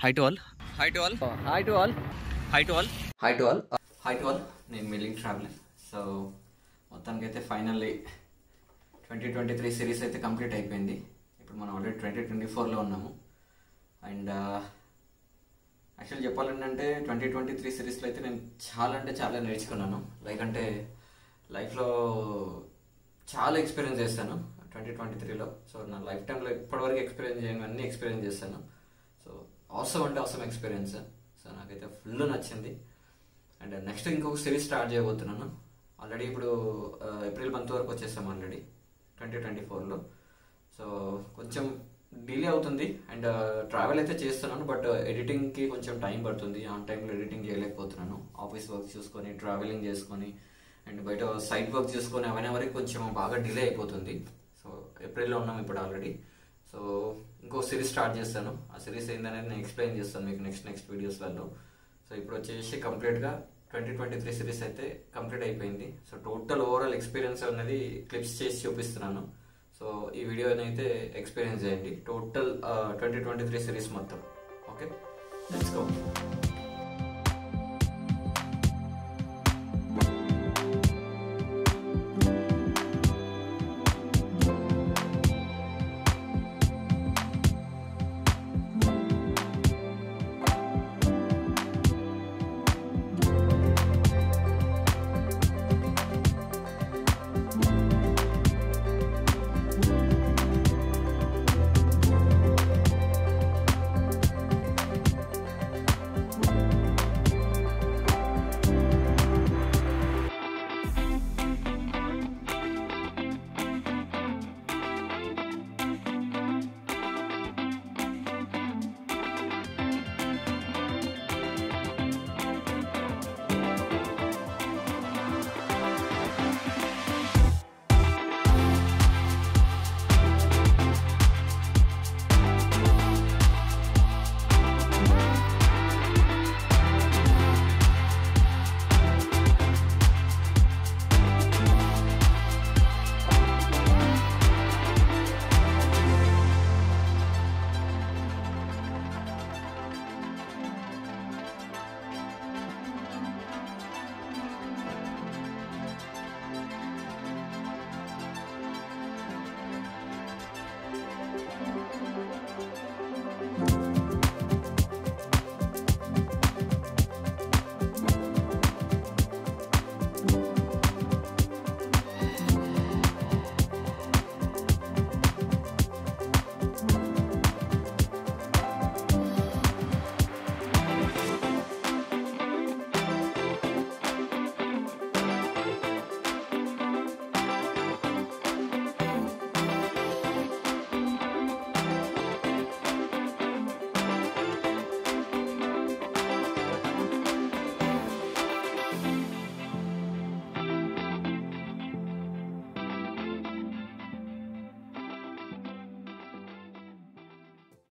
Hi to all. Hi to all. Hi to all. Hi to all. Hi to all. Hi to all. నేను milling traveller. So మొత్తానికి అయితే finally 2023 series అయితే complete అయిపోయింది. ఇప్పుడు మనం already 2024లో ఉన్నాము. And actual చెప్పాలంటే 2023 సిరీస్లో అయితే నేను చాలా నేర్చుకున్నాను. అంటే లైఫ్లో చాలా ఎక్స్పీరియన్స్ చేశాను 2023లో. సో నా లైఫ్ టైంలో ఇప్పటివరకు ఎక్స్పీరియన్స్ చేయను అన్నీ ఎక్స్పీరియన్స్ చేశాను. సో అవసరం ఎక్స్పీరియన్స్. సో నాకైతే ఫుల్ నచ్చింది. అండ్ నెక్స్ట్ ఇంకొక సిరీస్ స్టార్ట్ చేయబోతున్నాను. ఆల్రెడీ ఇప్పుడు ఏప్రిల్ మంత్ వరకు వచ్చేసాము ఆల్రెడీ 2024లో. సో కొంచెం డిలే అవుతుంది. అండ్ ట్రావెల్ అయితే చేస్తున్నాను, బట్ ఎడిటింగ్కి కొంచెం టైం పడుతుంది. ఆన్ టైంలో ఎడిటింగ్ చేయలేకపోతున్నాను. ఆఫీస్ వర్క్ చూసుకొని ట్రావెలింగ్ చేసుకొని అండ్ బయట సైట్ వర్క్ చూసుకొని అవన్నీ వరకు కొంచెం బాగా డిలే అయిపోతుంది. సో ఏప్రిల్లో ఉన్నాం ఇప్పుడు ఆల్రెడీ. సో ఇంకో సిరీస్ స్టార్ట్ చేస్తాను. ఆ సిరీస్ ఏందనేది నేను ఎక్స్ప్లెయిన్ చేస్తాను మీకు నెక్స్ట్ వీడియోస్లలో. సో ఇప్పుడు వచ్చేసి కంప్లీట్గా 2023 సిరీస్ అయితే కంప్లీట్ అయిపోయింది. సో టోటల్ ఓవరాల్ ఎక్స్పీరియన్స్ అనేది క్లిప్స్ చేసి చూపిస్తున్నాను. సో ఈ వీడియోని అయితే ఎక్స్పీరియన్స్ చేయండి టోటల్ 2023 సిరీస్ మొత్తం. Okay, let's go.